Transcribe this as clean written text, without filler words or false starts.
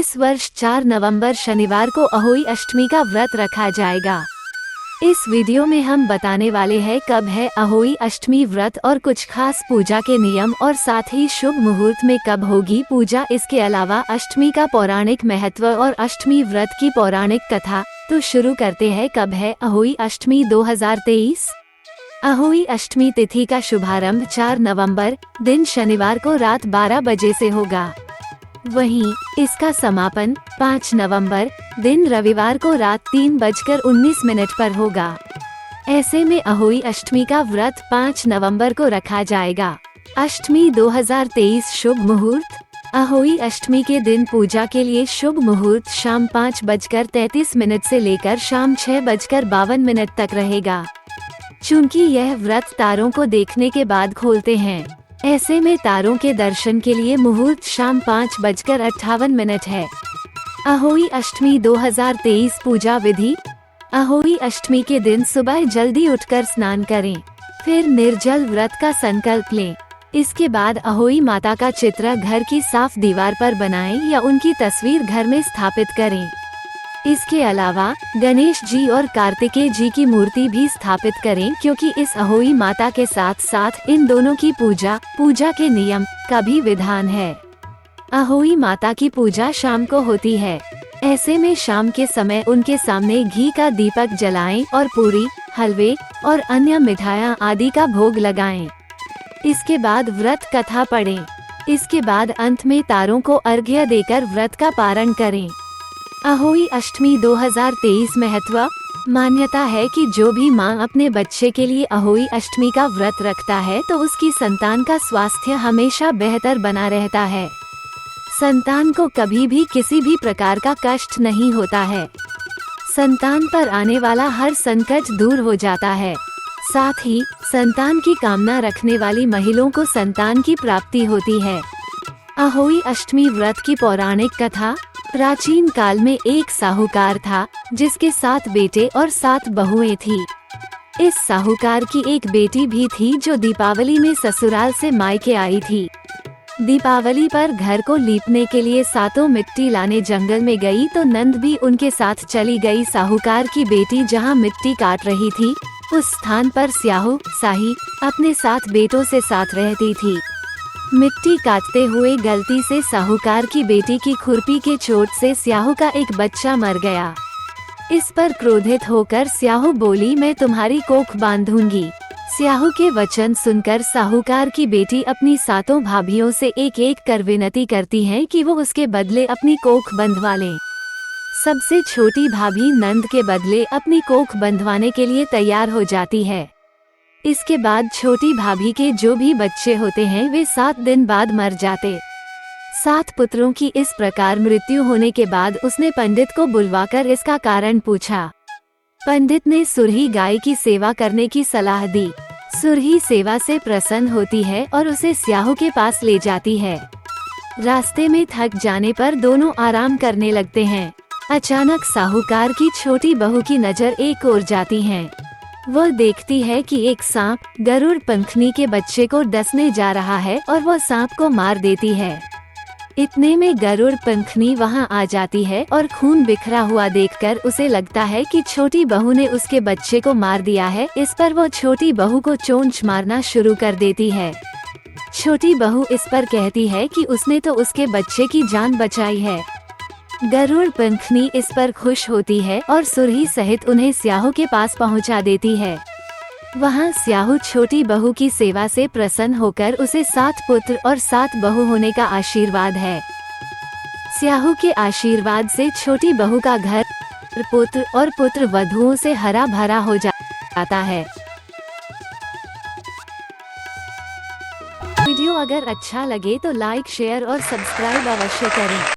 इस वर्ष 4 नवंबर शनिवार को अहोई अष्टमी का व्रत रखा जाएगा। इस वीडियो में हम बताने वाले हैं कब है अहोई अष्टमी व्रत और कुछ खास पूजा के नियम और साथ ही शुभ मुहूर्त में कब होगी पूजा। इसके अलावा अष्टमी का पौराणिक महत्व और अष्टमी व्रत की पौराणिक कथा। तो शुरू करते हैं, कब है अहोई अष्टमी 2023। अहोई अष्टमी तिथि का शुभारंभ 4 नवंबर दिन शनिवार को रात 12 बजे से होगा। वहीं इसका समापन 5 नवंबर दिन रविवार को रात 3:19 पर होगा। ऐसे में अहोई अष्टमी का व्रत 5 नवंबर को रखा जाएगा। अष्टमी 2023 शुभ मुहूर्त। अहोई अष्टमी के दिन पूजा के लिए शुभ मुहूर्त शाम 5:33 से लेकर शाम 6:52 तक रहेगा। चूंकि यह व्रत तारों को देखने के बाद खोलते हैं, ऐसे में तारों के दर्शन के लिए मुहूर्त शाम 5:58 है। अहोई अष्टमी 2023 पूजा विधि। अहोई अष्टमी के दिन सुबह जल्दी उठकर स्नान करें, फिर निर्जल व्रत का संकल्प लें। इसके बाद अहोई माता का चित्र घर की साफ दीवार पर बनाएं या उनकी तस्वीर घर में स्थापित करें। इसके अलावा गणेश जी और कार्तिकेय जी की मूर्ति भी स्थापित करें, क्योंकि इस अहोई माता के साथ साथ इन दोनों की पूजा के नियम का भी विधान है। अहोई माता की पूजा शाम को होती है। ऐसे में शाम के समय उनके सामने घी का दीपक जलाएं और पूरी, हलवे और अन्य मिठाइयाँ आदि का भोग लगाएं। इसके बाद व्रत कथा पढ़ें। इसके बाद अंत में तारों को अर्घ्य देकर व्रत का पारण करें। अहोई अष्टमी 2023 महत्व। मान्यता है कि जो भी माँ अपने बच्चे के लिए अहोई अष्टमी का व्रत रखता है तो उसकी संतान का स्वास्थ्य हमेशा बेहतर बना रहता है। संतान को कभी भी किसी भी प्रकार का कष्ट नहीं होता है। संतान पर आने वाला हर संकट दूर हो जाता है। साथ ही संतान की कामना रखने वाली महिलाओं को संतान की प्राप्ति होती है। अहोई अष्टमी व्रत की पौराणिक कथा। प्राचीन काल में एक साहूकार था जिसके 7 बेटे और 7 बहुएं थी। इस साहूकार की एक बेटी भी थी जो दीपावली में ससुराल से मायके आई थी। दीपावली पर घर को लीपने के लिए सातों मिट्टी लाने जंगल में गई तो नंद भी उनके साथ चली गई। साहूकार की बेटी जहां मिट्टी काट रही थी, उस स्थान पर स्याहू साही अपने 7 बेटों से साथ रहती थी। मिट्टी काटते हुए गलती से साहूकार की बेटी की खुरपी के चोट से स्याहू का एक बच्चा मर गया। इस पर क्रोधित होकर स्याहू बोली, मैं तुम्हारी कोख बांधूंगी। स्याहू के वचन सुनकर साहूकार की बेटी अपनी 7 भाभियों से एक एक कर विनती करती है कि वो उसके बदले अपनी कोख बंधवा लें। सबसे छोटी भाभी नंद के बदले अपनी कोख बंधवाने के लिए तैयार हो जाती है। इसके बाद छोटी भाभी के जो भी बच्चे होते हैं वे 7 दिन बाद मर जाते। 7 पुत्रों की इस प्रकार मृत्यु होने के बाद उसने पंडित को बुलवाकर इसका कारण पूछा। पंडित ने सुरही गाय की सेवा करने की सलाह दी। सुरही सेवा से प्रसन्न होती है और उसे स्याहू के पास ले जाती है। रास्ते में थक जाने पर दोनों आराम करने लगते हैं। अचानक साहूकार की छोटी बहू की नजर एक ओर जाती है। वह देखती है कि एक सांप गरुड़ पंखनी के बच्चे को डसने जा रहा है और वह सांप को मार देती है। इतने में गरुड़ पंखनी वहां आ जाती है और खून बिखरा हुआ देखकर उसे लगता है कि छोटी बहू ने उसके बच्चे को मार दिया है। इस पर वो छोटी बहू को चोंच मारना शुरू कर देती है। छोटी बहू इस पर कहती है कि उसने तो उसके बच्चे की जान बचाई है। गरुड़ पंखनी इस पर खुश होती है और सुरही सहित उन्हें स्याहू के पास पहुंचा देती है। वहां स्याहू छोटी बहू की सेवा से प्रसन्न होकर उसे 7 पुत्र और 7 बहू होने का आशीर्वाद है। स्याहू के आशीर्वाद से छोटी बहू का घर पुत्र और पुत्र वधुओं से हरा भरा हो जाता है। वीडियो अगर अच्छा लगे तो लाइक, शेयर और सब्सक्राइब अवश्य करें।